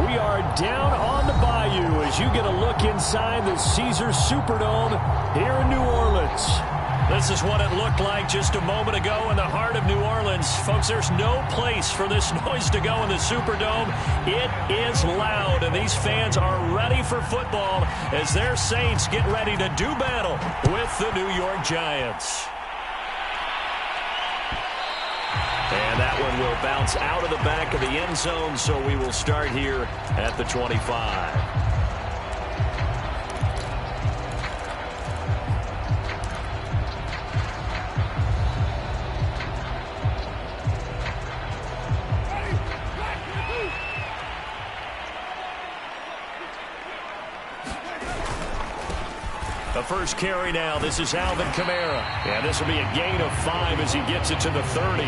We are down on the bayou as you get a look inside the Caesars Superdome here in New Orleans. This is what it looked like just a moment ago in the heart of New Orleans. Folks, there's no place for this noise to go in the Superdome. It is loud, and these fans are ready for football as their Saints get ready to do battle with the New York Giants. And that one will bounce out of the back of the end zone, so we will start here at the 25. The first carry now. This is Alvin Kamara. And this will be a gain of 5 as he gets it to the 30.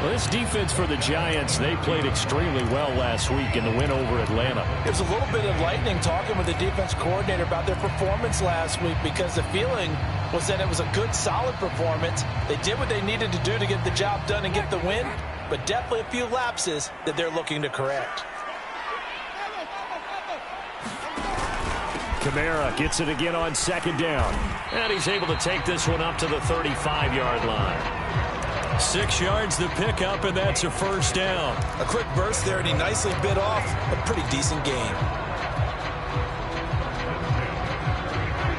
Well, this defense for the Giants, they played extremely well last week in the win over Atlanta. It was a little bit of lightning talking with the defense coordinator about their performance last week because the feeling was that it was a good, solid performance. They did what they needed to do to get the job done and get the win, but definitely a few lapses that they're looking to correct. Kamara gets it again on second down. And he's able to take this one up to the 35-yard line. 6 yards the pickup, and that's a first down. A quick burst there, and he nicely bit off a pretty decent gain.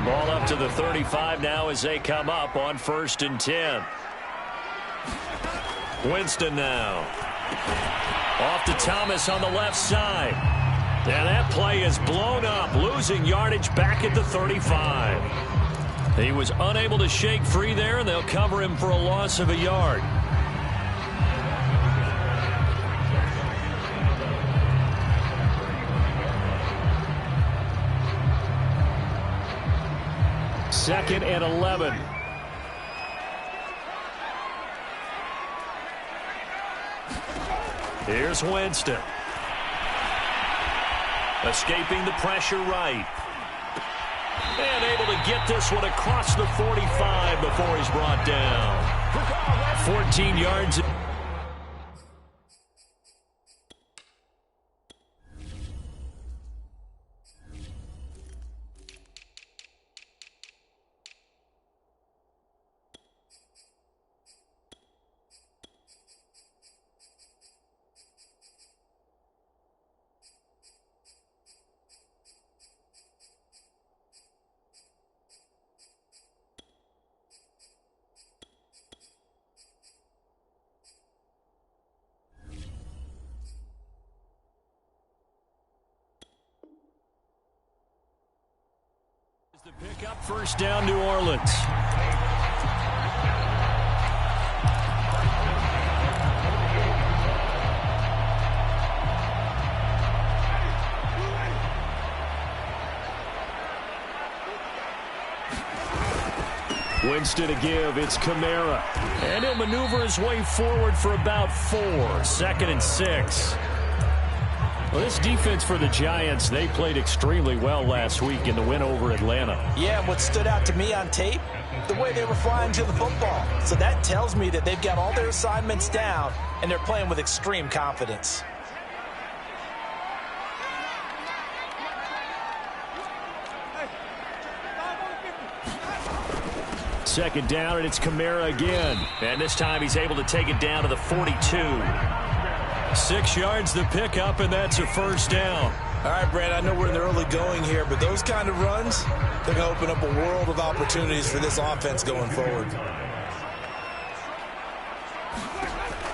Ball up to the 35 now as they come up on 1st and 10. Winston now. Off to Thomas on the left side. And that play is blown up, losing yardage back at the 35. He was unable to shake free there, and they'll cover him for a loss of a yard. Second and 11. Here's Winston. Escaping the pressure right. And able to get this one across the 45 before he's brought down. 14 yards. The pickup, first down, New Orleans. Winston to give. It's Kamara. And he'll maneuver his way forward for about 4. 2nd and 6. Well, this defense for the Giants, they played extremely well last week in the win over Atlanta. Yeah, and what stood out to me on tape, the way they were flying to the football. So that tells me that they've got all their assignments down, and they're playing with extreme confidence. Second down, and it's Kamara again. And this time he's able to take it down to the 42. 6 yards the pickup, and that's a first down. All right, Brad, I know we're in the early going here, but those kind of runs, they're going to open up a world of opportunities for this offense going forward.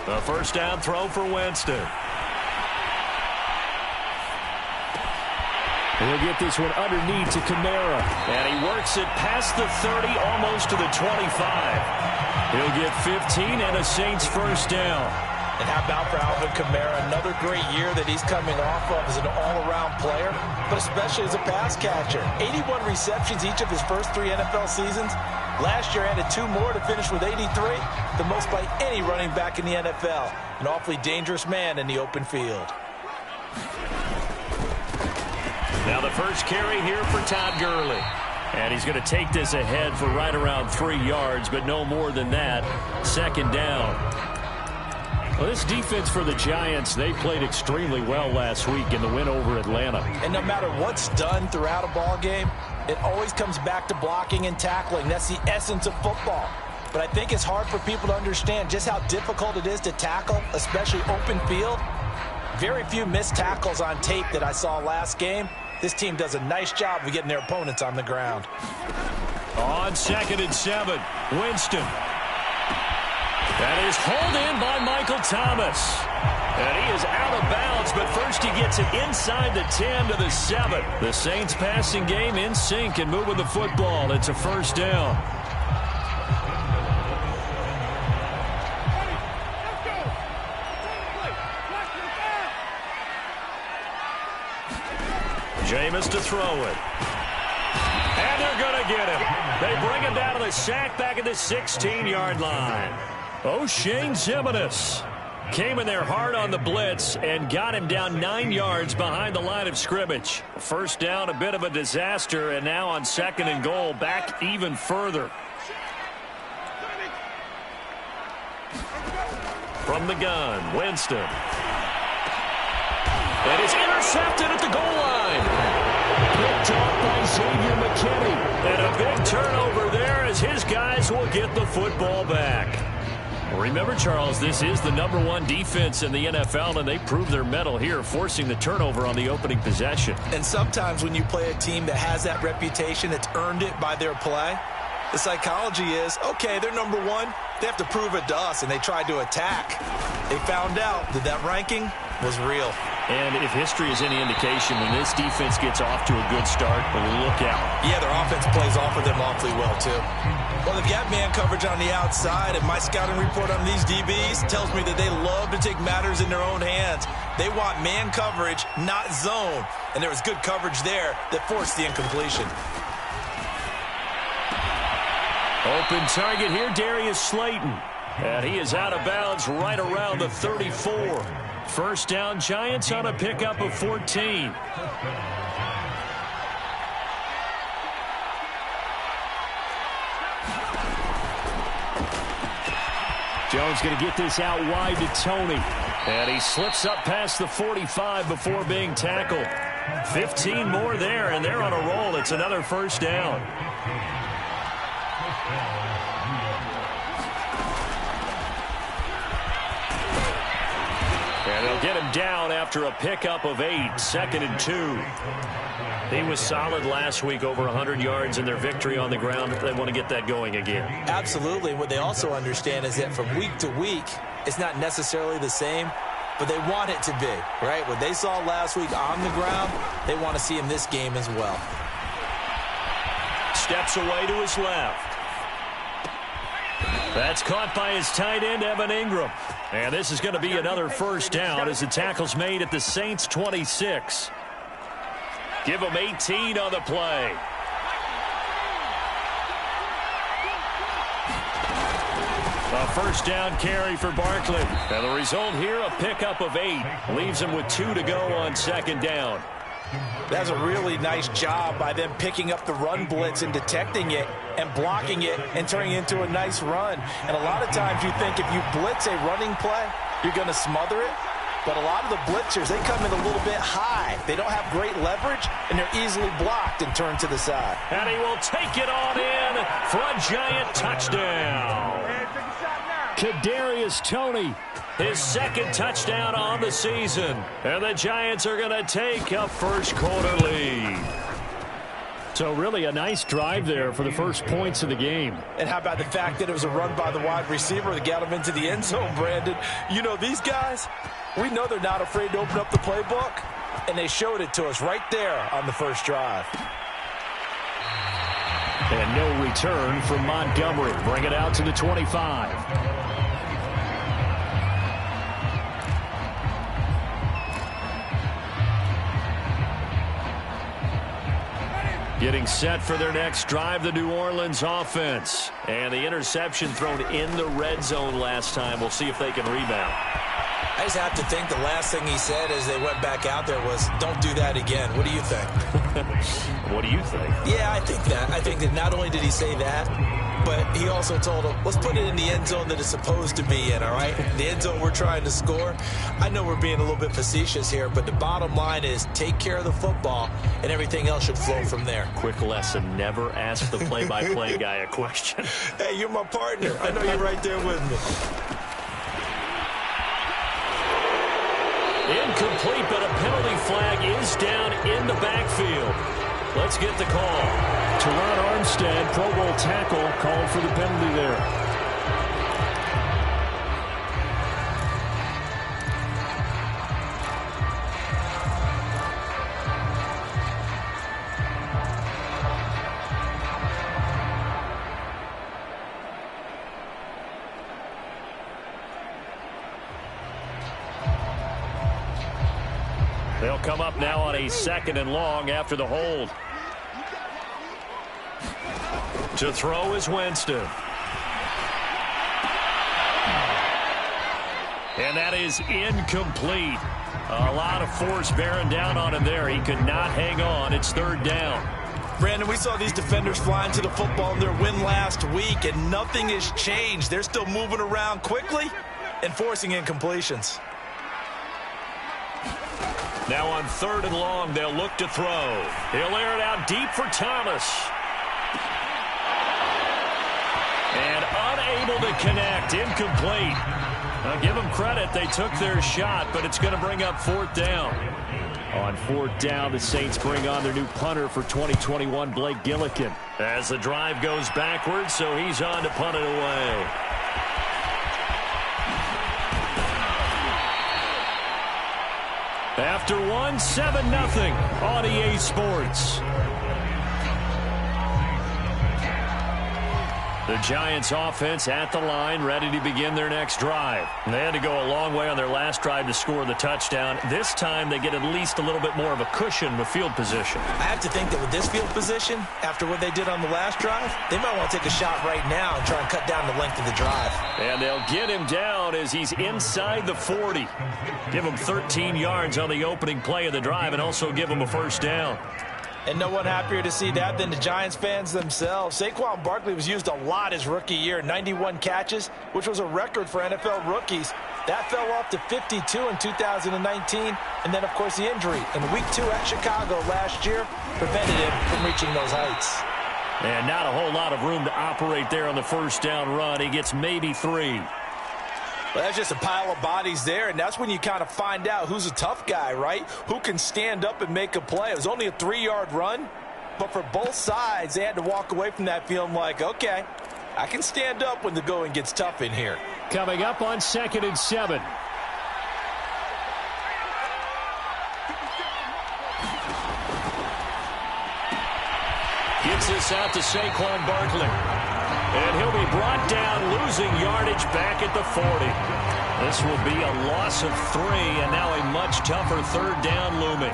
The first down throw for Winston. He'll get this one underneath to Kamara. And he works it past the 30, almost to the 25. He'll get 15 and a Saints first down. And how about for Alvin Kamara, another great year that he's coming off of as an all-around player, but especially as a pass catcher. 81 receptions each of his first 3 NFL seasons. Last year added 2 more to finish with 83, the most by any running back in the NFL. An awfully dangerous man in the open field. Now the first carry here for Todd Gurley. And he's going to take this ahead for right around 3 yards, but no more than that. Second down. Well, this defense for the Giants, they played extremely well last week in the win over Atlanta. And no matter what's done throughout a ball game, it always comes back to blocking and tackling. That's the essence of football. But I think it's hard for people to understand just how difficult it is to tackle, especially open field. Very few missed tackles on tape that I saw last game. This team does a nice job of getting their opponents on the ground. On 2nd and 7, Winston. That is hauled in by Michael Thomas. And he is out of bounds, but first he gets it inside the 10 to the 7. The Saints passing game in sync and moving the football. It's a first down. Jameis to throw it. And they're going to get him. They bring him down to the sack back at the 16-yard line. O'Shane Ximines came in there hard on the blitz and got him down 9 yards behind the line of scrimmage. First down, a bit of a disaster, and now on 2nd and goal, back even further. From the gun, Winston. And it's intercepted at the goal line. Picked off by Xavier McKinney. And a big turnover there as his guys will get the football back. Remember, Charles, this is the #1 defense in the NFL, and they proved their mettle here, forcing the turnover on the opening possession. And sometimes when you play a team that has that reputation, that's earned it by their play, the psychology is, okay, they're #1. They have to prove it to us, and they tried to attack. They found out that that ranking was real. And if history is any indication, when this defense gets off to a good start, look out. Yeah, their offense plays off of them awfully well, too. Well, they've got man coverage on the outside, and my scouting report on these DBs tells me that they love to take matters in their own hands. They want man coverage, not zone. And there was good coverage there that forced the incompletion. Open target here, Darius Slayton. And he is out of bounds right around the 34. First down, Giants on a pickup of 14. Jones going to get this out wide to Tony. And he slips up past the 45 before being tackled. 15 more there, and they're on a roll. It's another first down. And they'll get him down after a pickup of 8, 2nd and 2. He was solid last week, over 100 yards in their victory on the ground. They want to get that going again. Absolutely. What they also understand is that from week to week, it's not necessarily the same, but they want it to be, right? What they saw last week on the ground, they want to see in this game as well. Steps away to his left. That's caught by his tight end, Evan Ingram. And this is going to be another first down as the tackle's made at the Saints' 26. Give them 18 on the play. A first down carry for Barkley. And the result here, a pickup of 8. Leaves him with 2 to go on 2nd down. That's a really nice job by them picking up the run blitz and detecting it and blocking it and turning it into a nice run. And a lot of times you think if you blitz a running play, you're going to smother it. But a lot of the blitzers, they come in a little bit high. They don't have great leverage, and they're easily blocked and turned to the side. And he will take it on in for a Giant touchdown. Kadarius Toney, his 2nd touchdown on the season. And the Giants are going to take a first-quarter lead. So really a nice drive there for the first points of the game. And how about the fact that it was a run by the wide receiver that got him into the end zone, Brandon? You know, these guys, we know they're not afraid to open up the playbook, and they showed it to us right there on the first drive. And no return from Montgomery. Bring it out to the 25. Getting set for their next drive, the New Orleans offense. And the interception thrown in the red zone last time. We'll see if they can rebound. I just have to think the last thing he said as they went back out there was, don't do that again. What do you think? What do you think? Yeah, I think that. I think that not only did he say that, but he also told him, let's put it in the end zone that it's supposed to be in, all right? The end zone we're trying to score. I know we're being a little bit facetious here, but the bottom line is take care of the football, and everything else should flow from there. Quick lesson, never ask the play-by-play guy a question. Hey, you're my partner. I know you're right there with me. Incomplete, but a penalty flag is down in the backfield. Let's get the call. Teron Armstead, Pro Bowl tackle, called for the penalty there. They'll come up now on a 2nd and long after the hold. To throw is Winston. And that is incomplete. A lot of force bearing down on him there. He could not hang on. It's 3rd down. Brandon, we saw these defenders flying to the football in their win last week, and nothing has changed. They're still moving around quickly and forcing incompletions. Now on 3rd and long, they'll look to throw. He'll air it out deep for Thomas. And unable to connect. Incomplete. Now give them credit. They took their shot, but it's going to bring up 4th down. On 4th down, the Saints bring on their new punter for 2021, Blake Gillikin. As the drive goes backwards, so he's on to punt it away. After 7-0 on EA Sports. The Giants offense at the line, ready to begin their next drive. And they had to go a long way on their last drive to score the touchdown. This time they get at least a little bit more of a cushion with field position. I have to think that with this field position, after what they did on the last drive, they might want to take a shot right now and try and cut down the length of the drive. And they'll get him down as he's inside the 40. Give him 13 yards on the opening play of the drive and also give him a 1st down. And no one happier to see that than the Giants fans themselves. Saquon Barkley was used a lot his rookie year, 91 catches, which was a record for NFL rookies. That fell off to 52 in 2019. And then, of course, the injury in Week 2 at Chicago last year prevented him from reaching those heights. And not a whole lot of room to operate there on the 1st down run. He gets maybe 3. Well, that's just a pile of bodies there, and that's when you kind of find out who's a tough guy, right? Who can stand up and make a play. It was only a 3-yard run, but for both sides, they had to walk away from that feeling like, okay, I can stand up when the going gets tough in here. Coming up on 2nd and 7. Gets this out to Saquon Barkley. And he'll be brought down, losing yardage back at the 40. This will be a loss of 3, and now a much tougher 3rd down looming.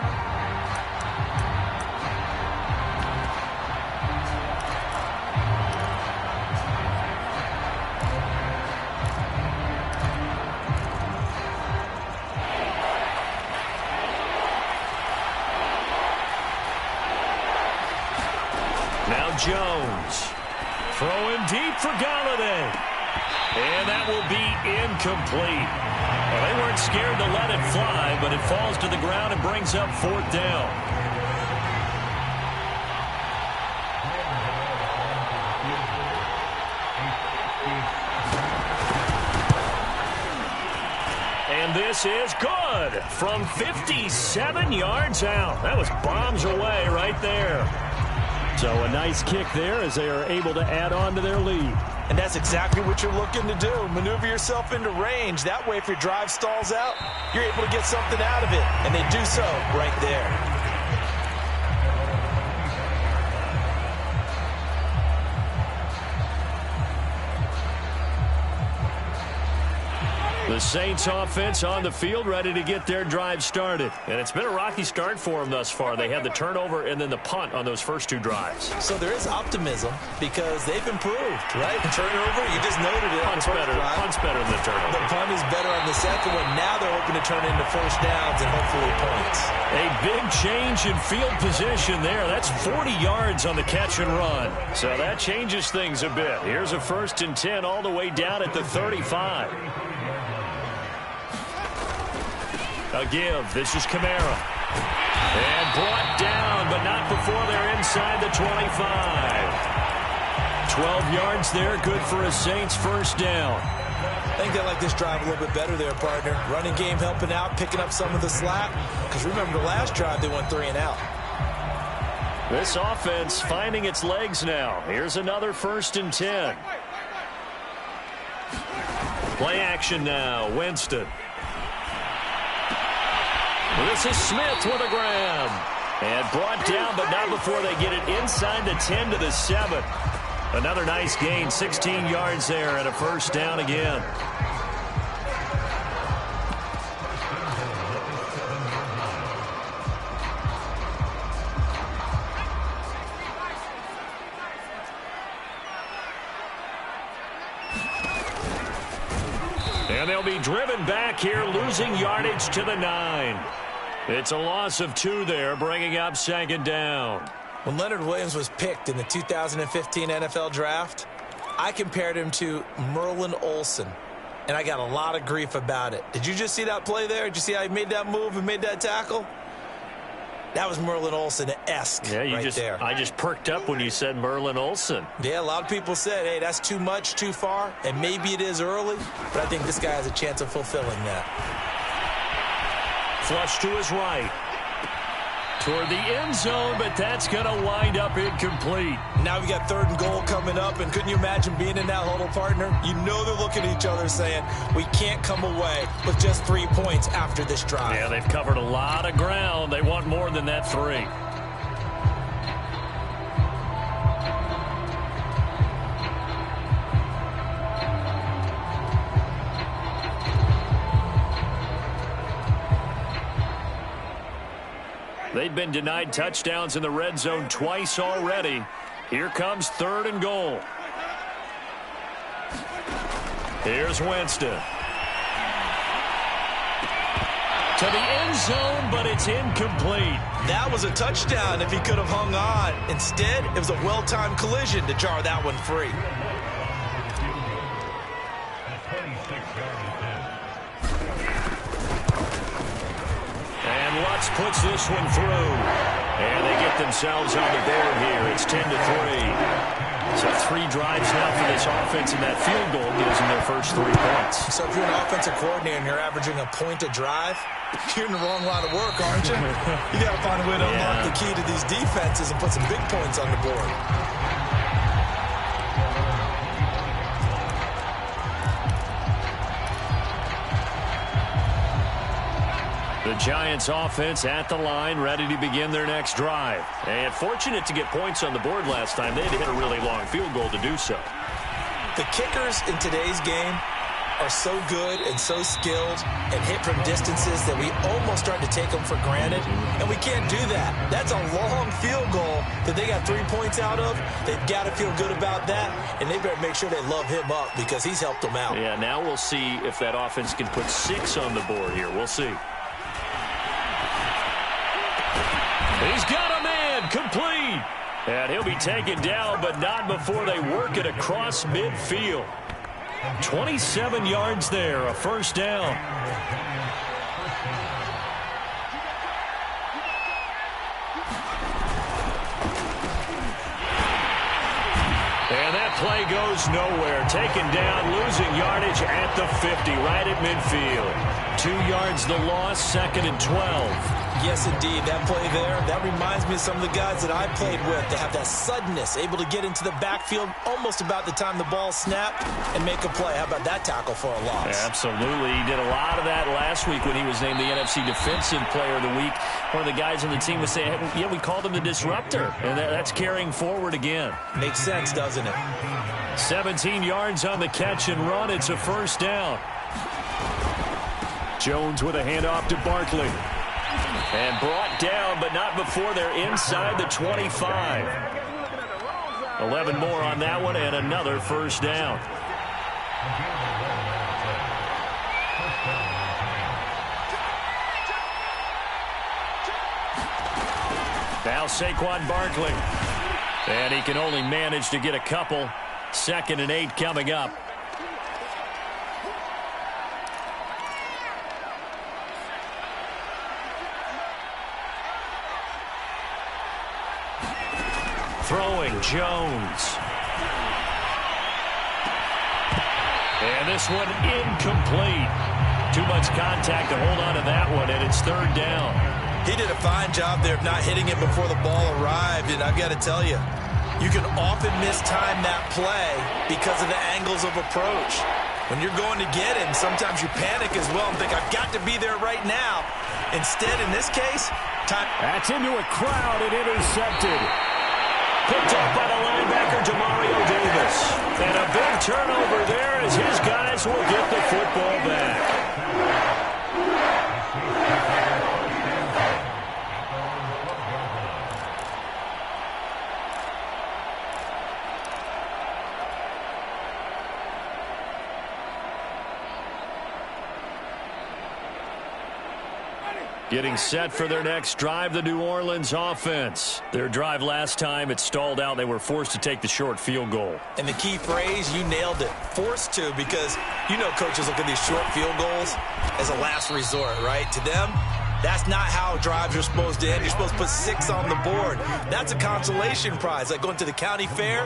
Now Jones. Throwing deep for Galladay. And that will be incomplete. Well, they weren't scared to let it fly, but it falls to the ground and brings up 4th down. And this is good from 57 yards out. That was bombs away right there. So a nice kick there as they are able to add on to their lead. And that's exactly what you're looking to do. Maneuver yourself into range. That way, if your drive stalls out, you're able to get something out of it. And they do so right there. The Saints offense on the field, ready to get their drive started. And it's been a rocky start for them thus far. They had the turnover and then the punt on those first 2 drives. So there is optimism because they've improved, right? Turnover, you just noted it. Punt's better than the turnover. The punt is better on the the second one. Now they're hoping to turn it into first downs and hopefully points. A big change in field position there. That's 40 yards on the catch and run. So that changes things a bit. Here's a 1st and 10 all the way down at the 35. A give. This is Kamara. And brought down, but not before they're inside the 25. 12 yards there, good for a Saints first down. I think they like this drive a little bit better there, partner. Running game helping out, picking up some of the slack. Because remember, the last drive, they went 3 and out. This offense finding its legs now. Here's another 1st and 10. Play action now, Winston. This is Smith with a grab. And brought down, but not before they get it inside the 10 to the 7. Another nice gain, 16 yards there and a first down again. And they'll be driven back here, losing yardage to the 9. It's a loss of 2 there, bringing up 2nd down. When Leonard Williams was picked in the 2015 NFL Draft, I compared him to Merlin Olsen, and I got a lot of grief about it. Did you just see that play there? Did you see how he made that move and made that tackle? That was Merlin Olsen-esque there. I just perked up when you said Merlin Olsen. Yeah, a lot of people said, hey, that's too much, too far, and maybe it is early, but I think this guy has a chance of fulfilling that. Flush to his right. Toward the end zone, but that's going to wind up incomplete. Now we got 3rd and goal coming up, and couldn't you imagine being in that huddle, partner? You know they're looking at each other saying, we can't come away with just 3 points after this drive. Yeah, they've covered a lot of ground. They want more than that 3. They've been denied touchdowns in the red zone twice already. Here comes 3rd and goal. Here's Winston. To the end zone, but it's incomplete. That was a touchdown if he could have hung on. Instead, it was a well-timed collision to jar that one free. Lutz puts this one through. And they get themselves on the board here. It's 10-3. So 3 drives now for this offense, and that field goal gives them their first 3 points. So if you're an offensive coordinator and you're averaging a point a drive, you're in the wrong line of work, aren't you? You got to find a way to unlock the key to these defenses and put some big points on the board. The Giants offense at the line, ready to begin their next drive. And fortunate to get points on the board last time. They had to hit a really long field goal to do so. The kickers in today's game are so good and so skilled and hit from distances that we almost start to take them for granted. And we can't do that. That's a long field goal that they got 3 points out of. They've got to feel good about that. And they better make sure they love him up because he's helped them out. Yeah, now we'll see if that offense can put 6 on the board here. We'll see. He's got a man, complete. And he'll be taken down, but not before they work it across midfield. 27 yards there, a first down. And that play goes nowhere. Taken down, losing yardage at the 50, right at midfield. 2 yards the loss, 2nd and 12. Yes, indeed. That play there, that reminds me of some of the guys that I played with. They have that suddenness, able to get into the backfield almost about the time the ball snapped and make a play. How about that tackle for a loss? Yeah, absolutely. He did a lot of that last week when he was named the NFC Defensive Player of the Week. One of the guys on the team was saying, yeah, we called him the disruptor. And that's carrying forward again. Makes sense, doesn't it? 17 yards on the catch and run. It's a first down. Jones with a handoff to Barkley. And brought down, but not before they're inside the 25. 11 more on that one, and another first down. Now Saquon Barkley. And he can only manage to get a couple. 2nd and 8 coming up. Throwing Jones. And this one incomplete. Too much contact to hold on to that one, and it's 3rd down. He did a fine job there of not hitting it before the ball arrived, and I've got to tell you, you can often mistime that play because of the angles of approach. When you're going to get him, sometimes you panic as well and think, I've got to be there right now. Instead, in this case, time... That's into a crowd and intercepted. Picked up by the linebacker, Demario Davis. And a big turnover there as his guys will get the football back. Getting set for their next drive, the New Orleans offense. Their drive last time, it stalled out. They were forced to take the short field goal. And the key phrase, you nailed it, forced to, because you know coaches look at these short field goals as a last resort, right? To them, that's not how drives are supposed to end. You're supposed to put 6 on the board. That's a consolation prize, like going to the county fair.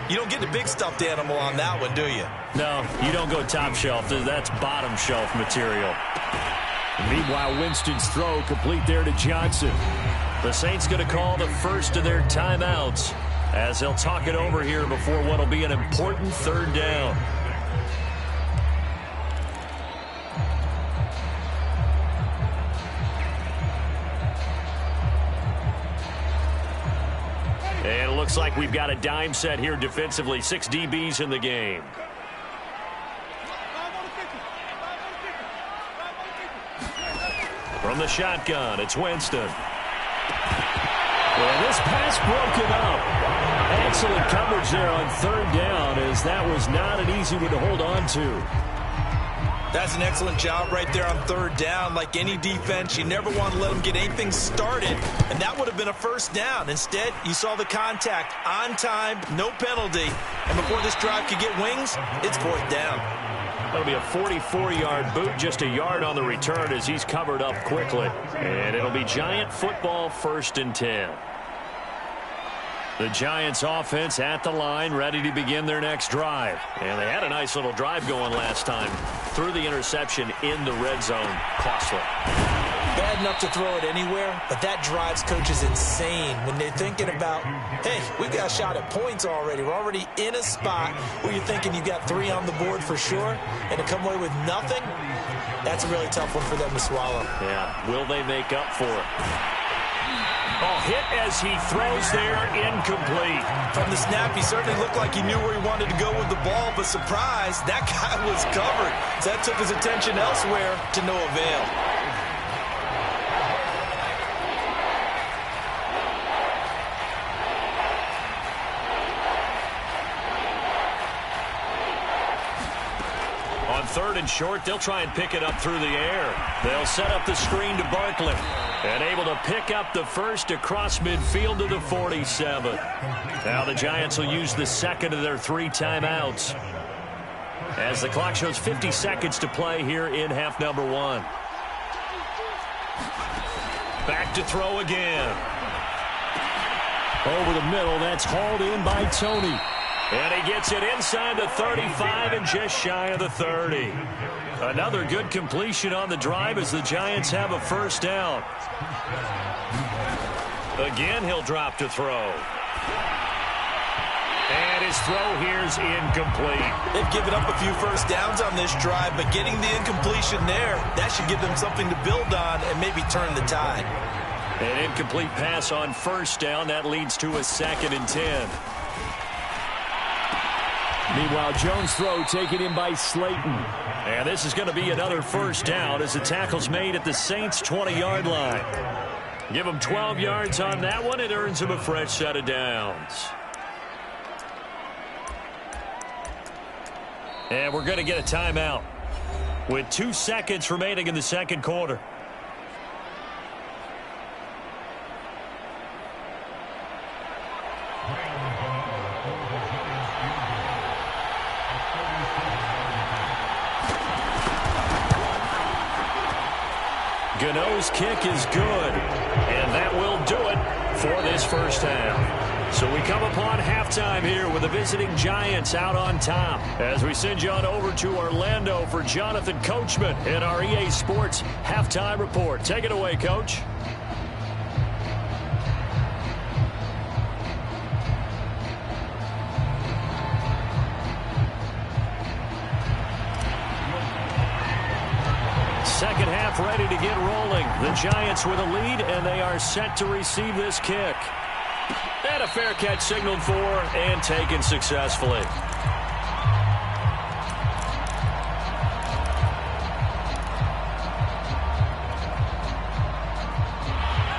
You don't get the big stuffed animal on that one, do you? No, you don't go top shelf. That's bottom shelf material. Meanwhile, Winston's throw complete there to Johnson. The Saints going to call the first of their timeouts as they'll talk it over here before what will be an important 3rd down. And it looks like we've got a dime set here defensively. 6 DBs in the game. From the shotgun, it's Winston. And this pass broken up. Excellent coverage there on 3rd down, as that was not an easy one to hold on to. That's an excellent job right there on 3rd down. Like any defense, you never want to let them get anything started, and that would have been a 1st down. Instead, you saw the contact on time, no penalty, and before this drive could get wings, it's 4th down. That'll be a 44-yard boot, just a yard on the return as he's covered up quickly. And it'll be Giant football, 1st and 10. The Giants offense at the line, ready to begin their next drive. And they had a nice little drive going last time. Threw the interception in the red zone. Costly. Bad enough to throw it anywhere, but that drives coaches insane when they're thinking about, hey, we've got a shot at points already. We're already in a spot where you're thinking you've got 3 on the board for sure, and to come away with nothing, that's a really tough one for them to swallow. Yeah, will they make up for it? Oh, hit as he throws there, incomplete. From the snap, he certainly looked like he knew where he wanted to go with the ball, but surprise, that guy was covered. So that took his attention elsewhere to no avail. On 3rd and short, they'll try and pick it up through the air. They'll set up the screen to Barkley. And able to pick up the first across midfield to the 47. Now the Giants will use the 2nd of their 3 timeouts, as the clock shows 50 seconds to play here in half number 1. Back to throw again. Over the middle, that's hauled in by Tony. And he gets it inside the 35 and just shy of the 30. Another good completion on the drive as the Giants have a 1st down. Again, he'll drop to throw. And his throw here's incomplete. They've given up a few 1st downs on this drive, but getting the incompletion there, that should give them something to build on and maybe turn the tide. An incomplete pass on 1st down. That leads to a 2nd and 10. Meanwhile, Jones' throw taken in by Slayton. And this is going to be another 1st down as the tackle's made at the Saints' 20-yard line. Give him 12 yards on that one. It earns him a fresh set of downs. And we're going to get a timeout with 2 seconds remaining in the 2nd quarter. Gano's kick is good, and that will do it for this first half. So we come upon halftime here with the visiting Giants out on top as we send you on over to Orlando for Jonathan Coachman in our EA Sports Halftime Report. Take it away, Coach. Second half ready to get rolling. The Giants with a lead, and they are set to receive this kick. And a fair catch signaled for and taken successfully.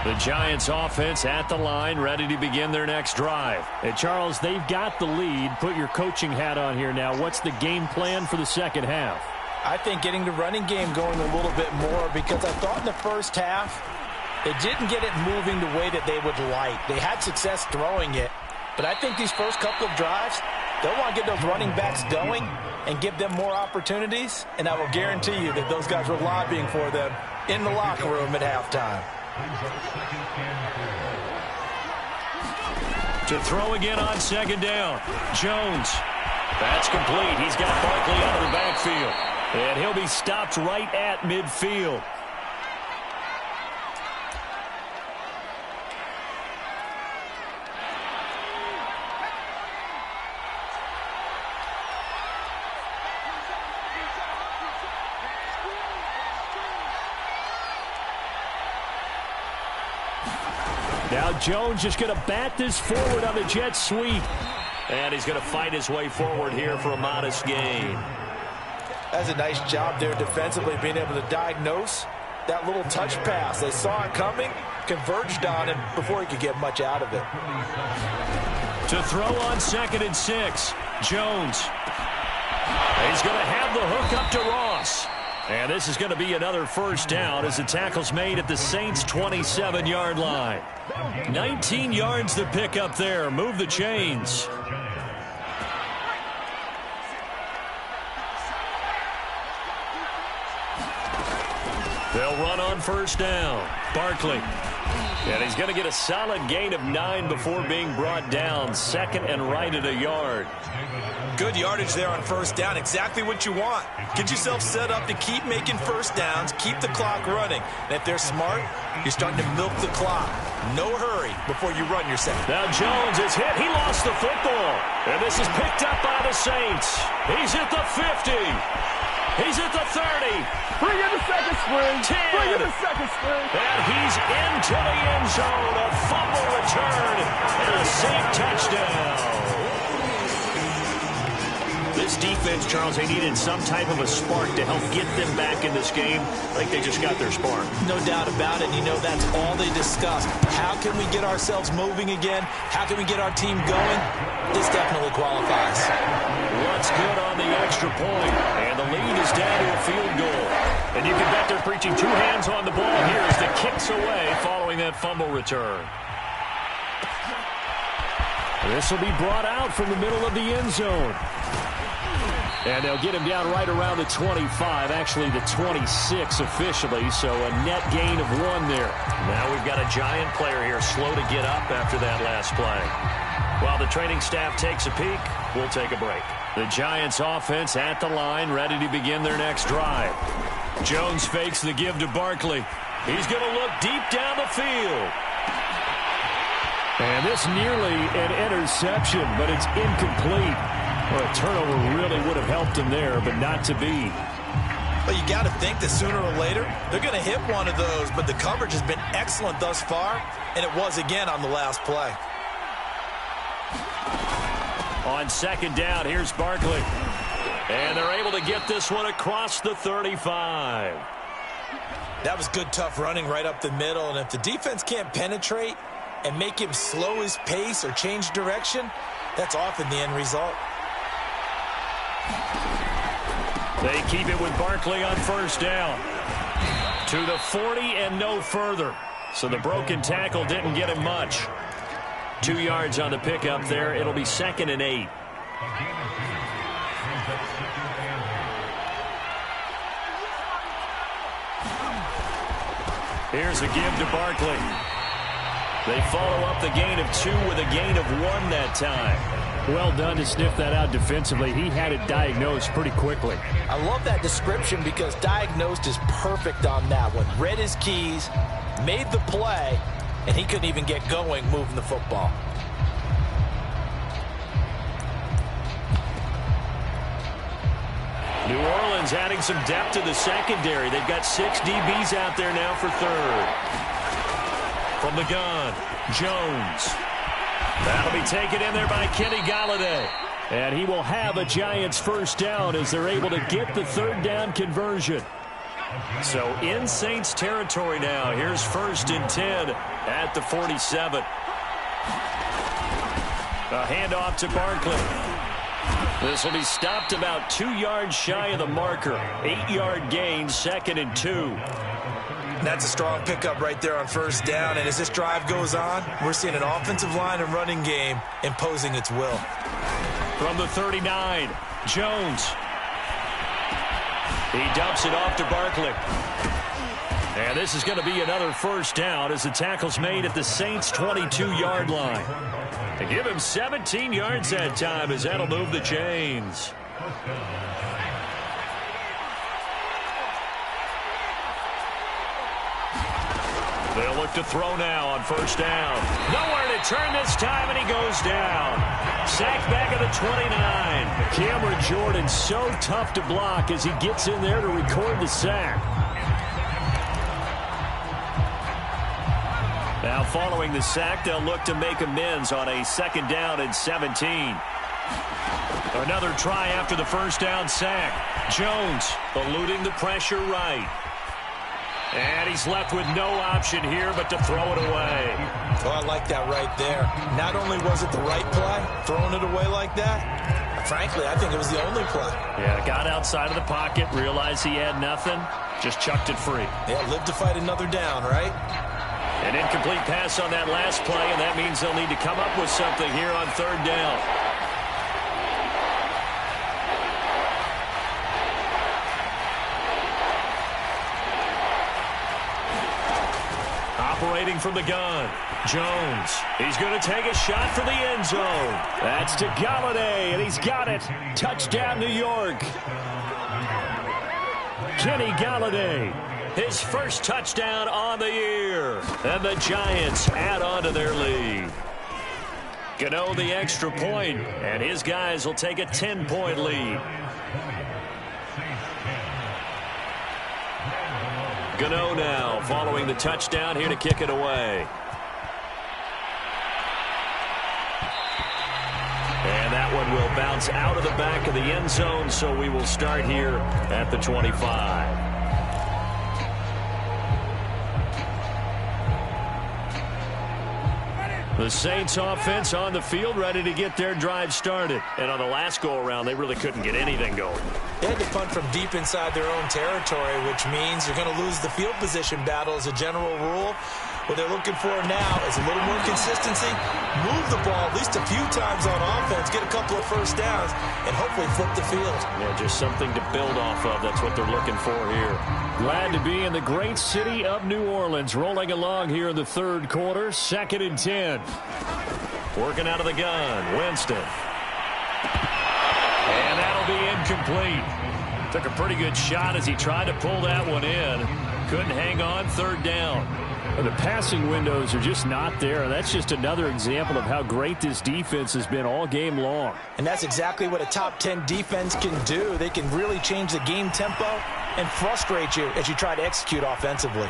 The Giants offense at the line, ready to begin their next drive. And Charles, they've got the lead. Put your coaching hat on here now. What's the game plan for the second half? I think getting the running game going a little bit more, because I thought in the first half they didn't get it moving the way that they would like. They had success throwing it, but I think these first couple of drives, they'll want to get those running backs going and give them more opportunities, and I will guarantee you that those guys were lobbying for them in the locker room at halftime. To throw again on second down. Jones. That's complete. He's got Barkley out of the backfield. And he'll be stopped right at midfield. Now Jones just going to bat this forward on the jet sweep. And he's going to fight his way forward here for a modest gain. That's a nice job there defensively, being able to diagnose that little touch pass. They saw it coming, converged on him before he could get much out of it. To throw on 2nd and 6, Jones. He's going to have the hook up to Ross. And this is going to be another first down as the tackle's made at the Saints' 27-yard line. 19 yards to pick up there. Move the chains. They'll run on first down. Barkley. And he's going to get a solid gain of 9 before being brought down. 2nd and right at a yard. Good yardage there on first down. Exactly what you want. Get yourself set up to keep making first downs, keep the clock running. And if they're smart, you're starting to milk the clock. No hurry before you run your second. Now Jones is hit. He lost the football. And this is picked up by the Saints. He's at the 50. He's at the 30. Bring in the second string. 10. Bring in the second string. And he's into the end zone. A fumble return and a safe touchdown. This defense, Charles, they needed some type of a spark to help get them back in this game. I think they just got their spark. No doubt about it. You know, that's all they discussed. How can we get ourselves moving again? How can we get our team going? This definitely qualifies. What's good on the extra point? And the lead is down to a field goal. And you can bet they're preaching 2 hands on the ball here as the kick's away following that fumble return. This will be brought out from the middle of the end zone. And they'll get him down right around the 25, actually the 26 officially, so a net gain of 1 there. Now we've got a Giant player here slow to get up after that last play. While the training staff takes a peek, we'll take a break. The Giants offense at the line, ready to begin their next drive. Jones fakes the give to Barkley. He's going to look deep down the field. And this nearly an interception, but it's incomplete. Well, a turnover really would have helped him there, but not to be. But you got to think that sooner or later, they're going to hit one of those, but the coverage has been excellent thus far, and it was again on the last play. On second down, here's Barkley. And they're able to get this one across the 35. That was good, tough running right up the middle, and if the defense can't penetrate and make him slow his pace or change direction, that's often the end result. They keep it with Barkley on first down. To the 40 and no further. So the broken tackle didn't get him much. 2 yards on the pickup there. It'll be 2nd and 8. Here's a give to Barkley. They follow up the gain of 2 with a gain of 1 that time. Well done to sniff that out defensively. He had it diagnosed pretty quickly. I love that description because diagnosed is perfect on that one. Read his keys, made the play, and he couldn't even get going moving the football. New Orleans adding some depth to the secondary. They've got 6 DBs out there now for third. From the gun, Jones. That'll be taken in there by Kenny Golladay. And he will have a Giants first down as they're able to get the third down conversion. So in Saints territory now. Here's 1st and 10 at the 47. A handoff to Barkley. This will be stopped about 2 yards shy of the marker. 8-yard gain, 2nd and 2. That's a strong pickup right there on first down. And as this drive goes on, we're seeing an offensive line and running game imposing its will. From the 39, Jones. He dumps it off to Barkley. And this is going to be another first down as the tackle's made at the Saints' 22-yard line. They give him 17 yards that time as that'll move the chains. They'll look to throw now on first down. Nowhere to turn this time, and he goes down. Sacked back at the 29. Cameron Jordan so tough to block as he gets in there to record the sack. Now following the sack, they'll look to make amends on a 2nd down and 17. Another try after the first down sack. Jones eluding the pressure right. And he's left with no option here but to throw it away. Oh, I like that right there. Not only was it the right play, throwing it away like that, frankly, I think it was the only play. Yeah, got outside of the pocket, realized he had nothing, just chucked it free. Yeah, live to fight another down, right? An incomplete pass on that last play, and that means they'll need to come up with something here on 3rd down. Operating from the gun, Jones. He's going to take a shot for the end zone. That's to Golladay, and he's got it. Touchdown, New York. Kenny Golladay. His first touchdown on the year. And the Giants add on to their lead. Gano the extra point, and his guys will take a 10-point lead. Gano now following the touchdown here to kick it away. And that one will bounce out of the back of the end zone, so we will start here at the 25. The Saints offense on the field ready to get their drive started. And on the last go-around, they really couldn't get anything going. They had to punt from deep inside their own territory, which means you're going to lose the field position battle as a general rule. What they're looking for now is a little more consistency, move the ball at least a few times on offense, get a couple of first downs, and hopefully flip the field. Yeah, just something to build off of. That's what they're looking for here. Glad to be in the great city of New Orleans. Rolling along here in the 3rd quarter, 2nd and 10. Working out of the gun, Winston. And that'll be incomplete. Took a pretty good shot as he tried to pull that one in. Couldn't hang on, 3rd down. The passing windows are just not there. That's just another example of how great this defense has been all game long. And that's exactly what a top 10 defense can do. They can really change the game tempo and frustrate you as you try to execute offensively.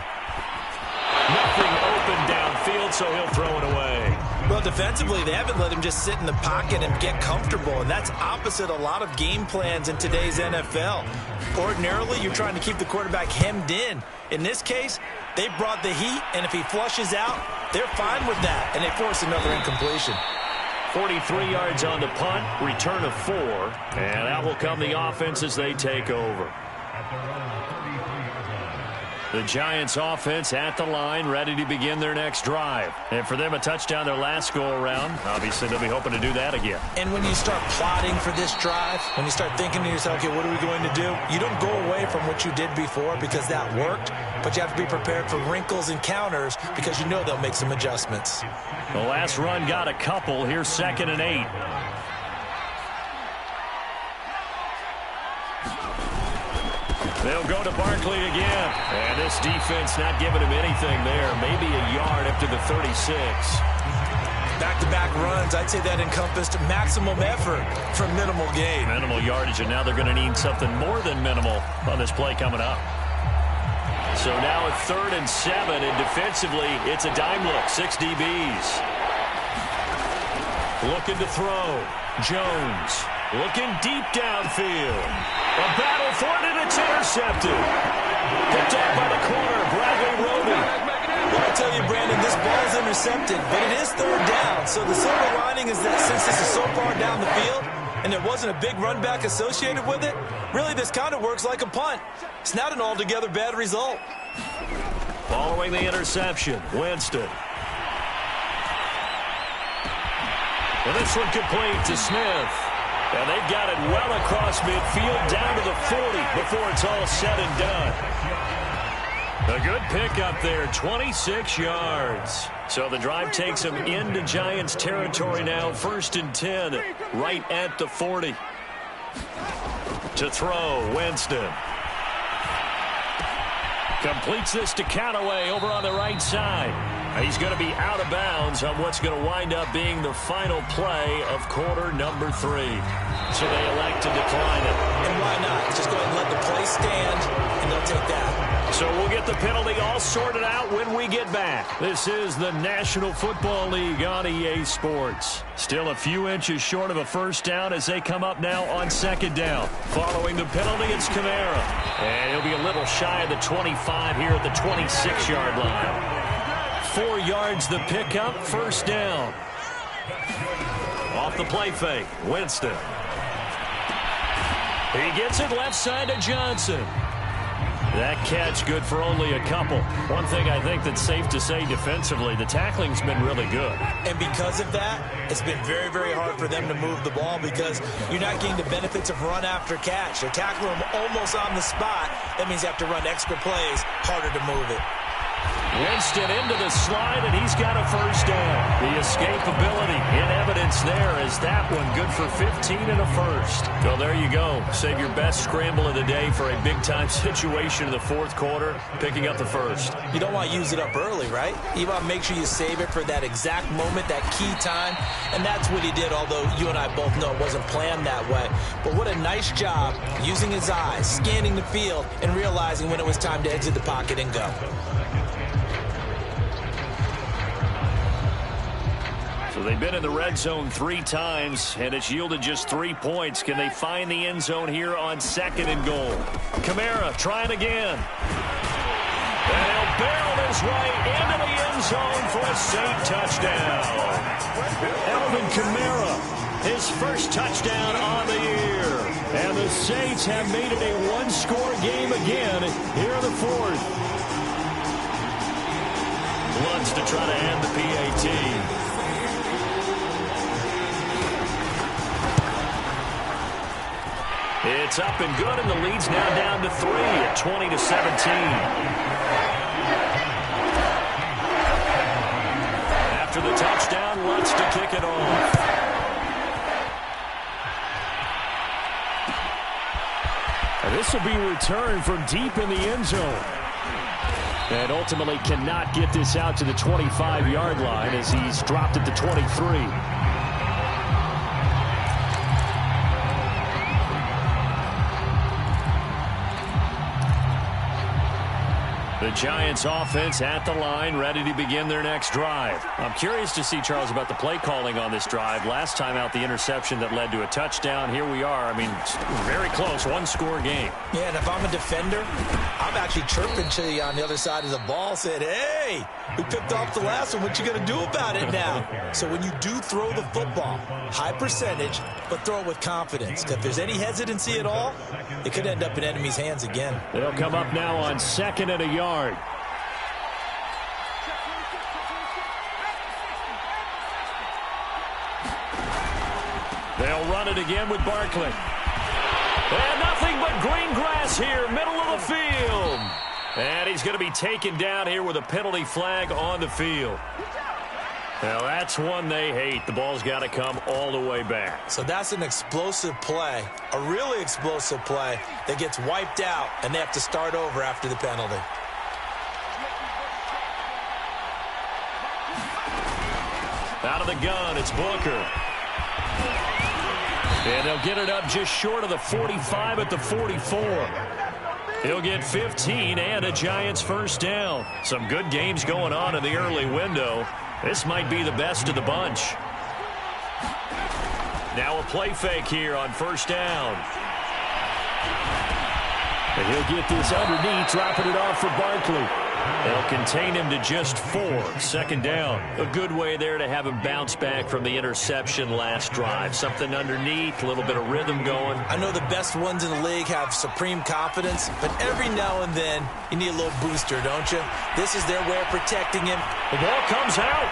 Nothing open downfield, so he'll throw it away. Well, defensively, they haven't let him just sit in the pocket and get comfortable, and that's opposite a lot of game plans in today's NFL. Ordinarily, you're trying to keep the quarterback hemmed in. In this case, they brought the heat, and if he flushes out, they're fine with that, and they force another incompletion. 43 yards on the punt, return of 4, and that will come the offense as they take over. The Giants offense at the line, ready to begin their next drive. And for them, a touchdown their last go-around. Obviously, they'll be hoping to do that again. And when you start plotting for this drive, when you start thinking to yourself, okay, what are we going to do? You don't go away from what you did before because that worked, but you have to be prepared for wrinkles and counters because you know they'll make some adjustments. The last run got a couple. Here's 2nd and 8. They'll go to Barkley again. And this defense not giving him anything there. Maybe a yard up to the 36. Back-to-back runs, I'd say that encompassed maximum effort for minimal gain. Minimal yardage, and now they're going to need something more than minimal on this play coming up. So now a 3rd and 7, and defensively, it's a dime look. 6 DBs. Looking to throw. Jones looking deep downfield. A battle for it, and it's intercepted. Picked up by the corner, Bradley Roby. Well, I tell you, Brandon, this ball is intercepted, but it is 3rd down. So the silver lining is that since this is so far down the field and there wasn't a big run back associated with it, really this kind of works like a punt. It's not an altogether bad result. Following the interception, Winston. Well, this one complete to Smith. And they've got it well across midfield down to the 40 before it's all said and done. A good pickup there, 26 yards. So the drive takes them into Giants territory now, 1st and 10, right at the 40. To throw, Winston. Completes this to Callaway over on the right side. He's going to be out of bounds on what's going to wind up being the final play of quarter number 3. So they elect to decline it. And why not? Just go ahead and let the play stand, and they'll take that. So we'll get the penalty all sorted out when we get back. This is the National Football League on EA Sports. Still a few inches short of a 1st down as they come up now on 2nd down. Following the penalty, it's Kamara. And he'll be a little shy of the 25 here at the 26-yard line. 4 yards the pickup, 1st down. Off the play fake, Winston. He gets it left side to Johnson. That catch good for only a couple. One thing I think that's safe to say defensively, the tackling's been really good. And because of that, it's been very, very hard for them to move the ball because you're not getting the benefits of run after catch. They're tackling them almost on the spot. That means you have to run extra plays, harder to move it. Winston into the slide, and he's got a 1st down. The escapability in evidence there is that one good for 15 and a 1st. Well, there you go. Save your best scramble of the day for a big-time situation in the 4th quarter, picking up the 1st. You don't want to use it up early, right? You want to make sure you save it for that exact moment, that key time, and that's what he did, although you and I both know it wasn't planned that way. But what a nice job using his eyes, scanning the field, and realizing when it was time to exit the pocket and go. So they've been in the red zone 3 times, and it's yielded just 3 points. Can they find the end zone here on 2nd and goal? Kamara trying again. And he'll barrel his way into the end zone for a safe touchdown. Alvin Kamara, his 1st touchdown on the year. And the Saints have made it a 1-score game again here in the 4th. Lutz to try to end the PAT. It's up and good, and the lead's now down to 3 at 20-17. After the touchdown, Lutz to kick it off. And this will be returned from deep in the end zone. And ultimately cannot get this out to the 25-yard line as he's dropped at the 23. The Giants offense at the line, ready to begin their next drive. I'm curious to see, Charles, about the play calling on this drive. Last time out, the interception that led to a touchdown. Here we are. I mean, very close, 1-score game. Yeah, and if I'm a defender, I'm actually chirping to you on the other side of the ball, saying, hey, we picked off the last one. What you going to do about it now? So when you do throw the football, high percentage, but throw it with confidence. Because if there's any hesitancy at all, it could end up in enemy's hands again. They'll come up now on 2nd and a yard. yard. They'll run it again with Barkley. And nothing but green grass here, middle of the field. And he's going to be taken down here with a penalty flag on the field. Now, that's one they hate. The ball's got to come all the way back. So that's an explosive play, a really explosive play that gets wiped out, and they have to start over after the penalty. Out of the gun, it's Booker. And they'll get it up just short of the 45 at the 44. He'll get 15 and a Giants first down. Some good games going on in the early window. This might be the best of the bunch. Now a play fake here on first down. And he'll get this underneath, dropping it off for Barkley. They'll contain him to just 4. Second down. A good way there to have him bounce back from the interception last drive. Something underneath, a little bit of rhythm going. I know the best ones in the league have supreme confidence, but every now and then you need a little booster, don't you? This is their way of protecting him. The ball comes out.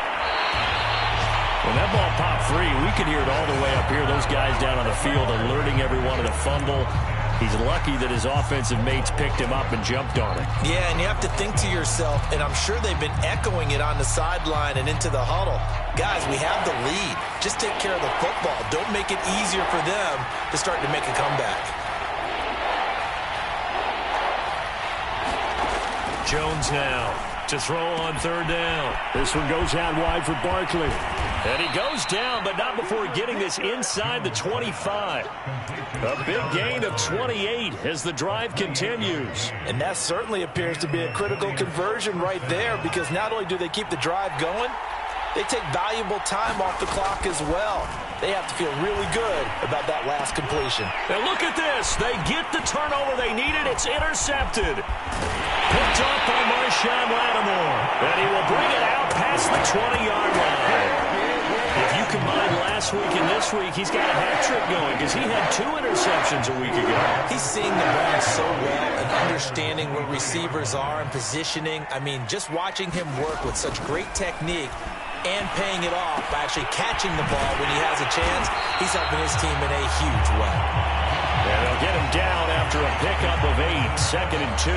When that ball popped free, we could hear it all the way up here. Those guys down on the field alerting everyone of the fumble. He's lucky that his offensive mates picked him up and jumped on it. Yeah, and you have to think to yourself, and I'm sure they've been echoing it on the sideline and into the huddle. Guys, we have the lead. Just take care of the football. Don't make it easier for them to start to make a comeback. Jones now to throw on third down. This one goes out wide for Barkley. And he goes down, but not before getting this inside the 25. A big gain of 28 as the drive continues. And that certainly appears to be a critical conversion right there, because not only do they keep the drive going, they take valuable time off the clock as well. They have to feel really good about that last completion. And look at this. They get the turnover they needed. It's intercepted. Picked up by Marshawn Lattimore. And he will bring it out past the 20-yard line. If you combine last week and this week, he's got a hat trick going because he had 2 interceptions a week ago. He's seeing the ball so well and understanding where receivers are and positioning. I mean, just watching him work with such great technique and paying it off by actually catching the ball when he has a chance, he's helping his team in a huge way. And they'll get him down after a pickup of 8, second and 2.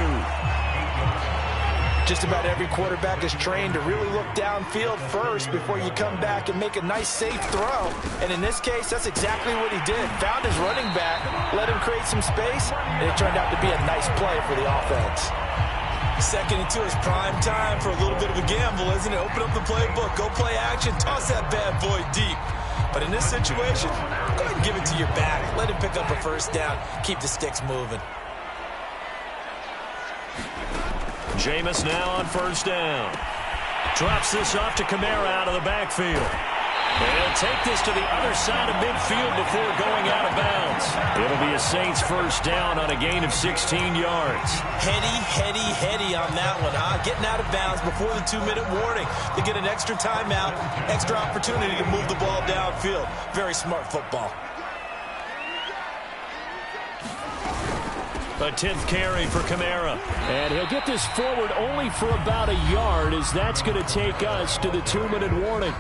Just about every quarterback is trained to really look downfield first before you come back and make a nice, safe throw. And in this case, that's exactly what he did. Found his running back, let him create some space, and it turned out to be a nice play for the offense. Second and 2 is prime time for a little bit of a gamble, isn't it? Open up the playbook, go play action, toss that bad boy deep. But in this situation, go ahead and give it to your back. Let him pick up a first down. Keep the sticks moving. Jameis now on first down. Drops this off to Kamara out of the backfield. And he'll take this to the other side of midfield before going out of bounds. It'll be a Saints first down on a gain of 16 yards. Heady on that one, huh? Getting out of bounds before the 2-minute warning. They get an extra timeout, extra opportunity to move the ball downfield. Very smart football. A 10th carry for Kamara. And he'll get this forward only for about a yard, as that's going to take us to the 2-minute warning.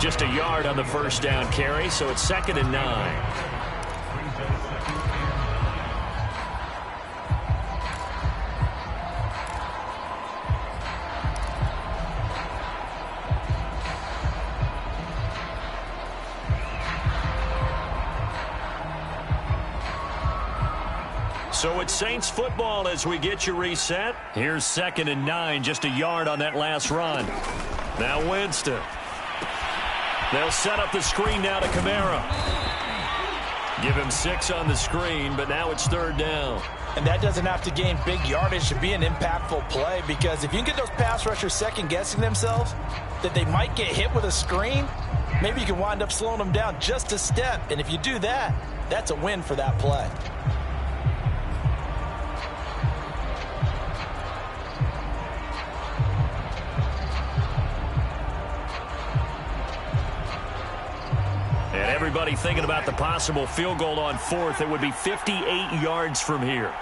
Just a yard on the first down carry, so it's 2nd and 9. So it's Saints football as we get you reset. Here's 2nd and 9, just a yard on that last run. Now Winston. They'll set up the screen now to Kamara. Give him 6 on the screen, but now it's 3rd down. And that doesn't have to gain big yardage to be an impactful play, because if you can get those pass rushers second-guessing themselves that they might get hit with a screen, maybe you can wind up slowing them down just a step. And if you do that, that's a win for that play. And everybody thinking about the possible field goal on 4th. It would be 58 yards from here.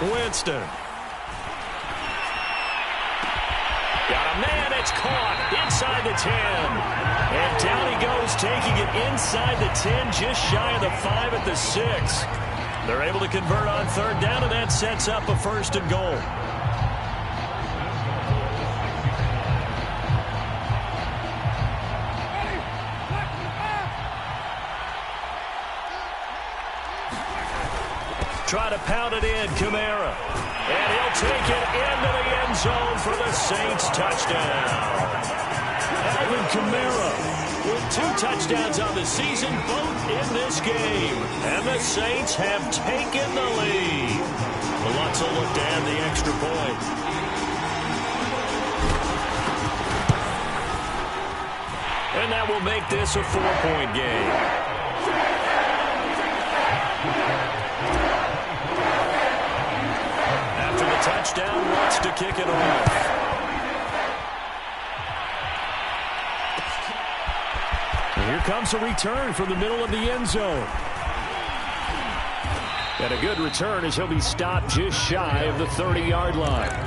Winston. Got a man, it's caught inside the 10. And down he goes, taking it inside the 10, just shy of the 5 at the 6. They're able to convert on third down, and that sets up a 1st and goal. Try to pound it in, Kamara. And he'll take it into the end zone for the Saints touchdown. Alvin Kamara with 2 touchdowns on the season, both in this game. And the Saints have taken the lead. The Lutz will look to add the extra point. And that will make this a 4-point game. Touchdown, wants to kick it off. And here comes a return from the middle of the end zone. And a good return as he'll be stopped just shy of the 30-yard line.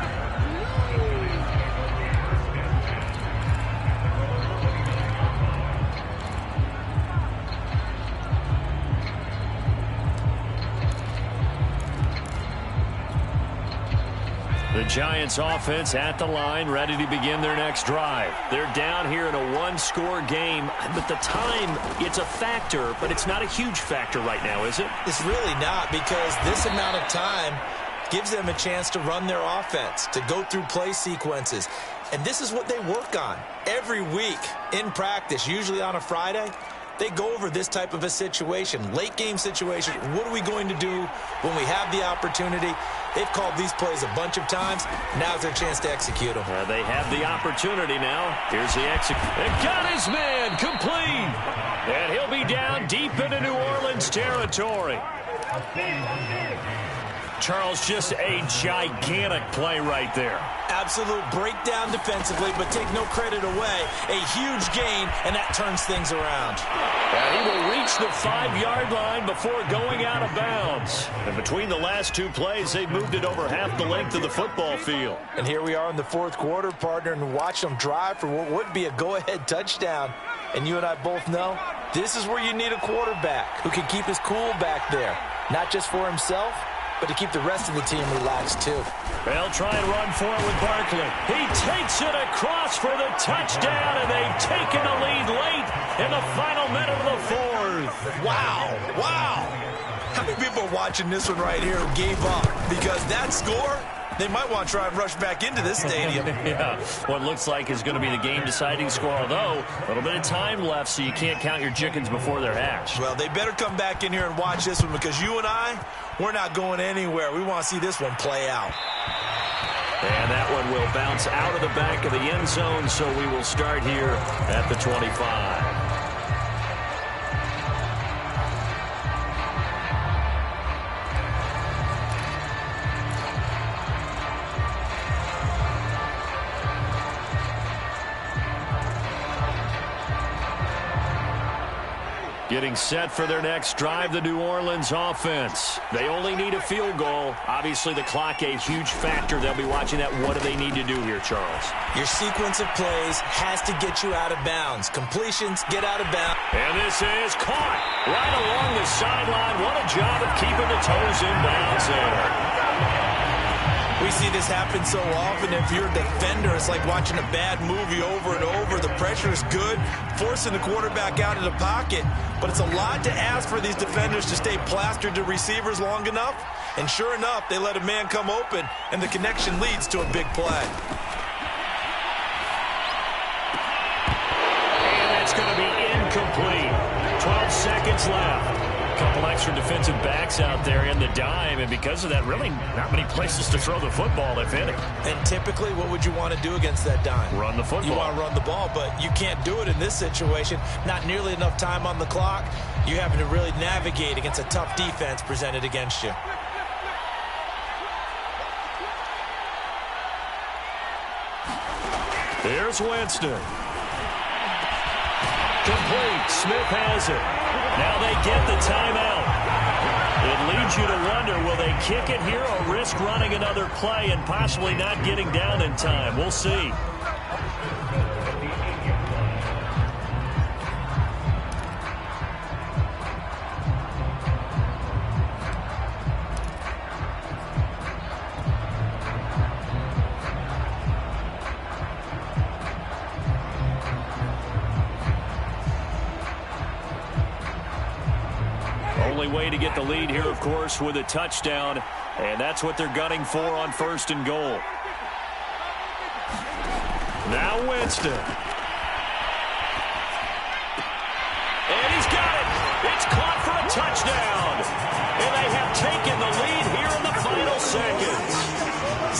The Giants offense at the line, ready to begin their next drive. They're down here in a 1-score game, but the time, it's a factor, but it's not a huge factor right now, is it? It's really not, because this amount of time gives them a chance to run their offense, to go through play sequences. And this is what they work on every week in practice, usually on a Friday. They go over this type of a situation, late game situation. What are we going to do when we have the opportunity? They've called these plays a bunch of times. Now's their chance to execute them. They have the opportunity now. Here's the execute. And got his man complete. And he'll be down deep into New Orleans territory. Charles, just a gigantic play right there. Absolute breakdown defensively, but take no credit away. A huge gain, and that turns things around. And he will reach the 5-yard line before going out of bounds. And between the last 2 plays, they've moved it over half the length of the football field. And here we are in the 4th quarter, partner, and watch them drive for what would be a go-ahead touchdown. And you and I both know this is where you need a quarterback who can keep his cool back there, not just for himself, but to keep the rest of the team relaxed, too. They'll try and run for it with Barkley. He takes it across for the touchdown, and they've taken the lead late in the final minute of the 4th. Wow. How many people are watching this one right here who gave up? Because that score, they might want to try and rush back into this stadium. Yeah, what looks like is going to be the game-deciding score, although a little bit of time left, so you can't count your chickens before they're hatched. Well, they better come back in here and watch this one, because you and I, we're not going anywhere. We want to see this one play out. And that one will bounce out of the back of the end zone, so we will start here at the 25. Getting set for their next drive, the New Orleans offense. They only need a field goal. Obviously, the clock a huge factor. They'll be watching that. What do they need to do here, Charles? Your sequence of plays has to get you out of bounds. Completions, get out of bounds. And this is caught right along the sideline. What a job of keeping the toes in bounds there. We see this happen so often. If you're a defender, it's like watching a bad movie over and over. The pressure is good, forcing the quarterback out of the pocket. But it's a lot to ask for these defenders to stay plastered to receivers long enough. And sure enough, they let a man come open, and the connection leads to a big play. And that's going to be incomplete. 12 seconds left. Couple extra defensive backs out there in the dime, and because of that, really not many places to throw the football, if any. And typically, what would you want to do against that dime? Run the football. You want to run the ball, but you can't do it in this situation. Not nearly enough time on the clock. You're having to really navigate against a tough defense presented against you. Here's Winston. Complete. Smith has it. Now they get the timeout. It leads you to wonder, will they kick it here or risk running another play and possibly not getting down in time? We'll see. Only way to get the lead here, of course, with a touchdown, and that's what they're gunning for on 1st and goal. Now Winston. And he's got it. It's caught for a touchdown. And they have taken the lead here in the final seconds.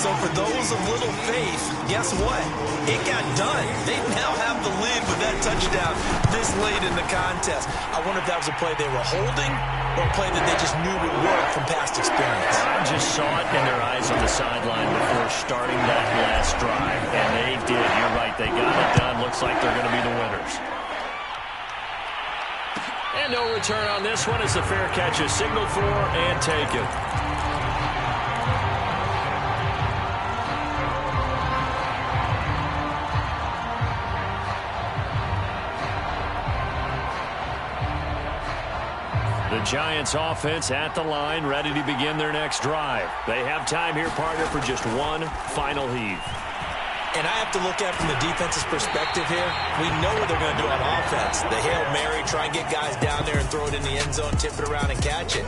So for those of little faith, guess what? It got done. They now have the lead with that touchdown this late in the contest. I wonder if that was a play they were holding or a play that they just knew would work from past experience. I just saw it in their eyes on the sideline before starting that last drive, and they did. You're right. They got it done. Looks like they're going to be the winners. And no return on this one as the fair catch is signaled for and taken. The Giants offense at the line, ready to begin their next drive. They have time here, partner, for just one final heave. And I have to look at it from the defense's perspective here. We know what they're going to do on offense. The Hail Mary, try and get guys down there and throw it in the end zone, tip it around and catch it.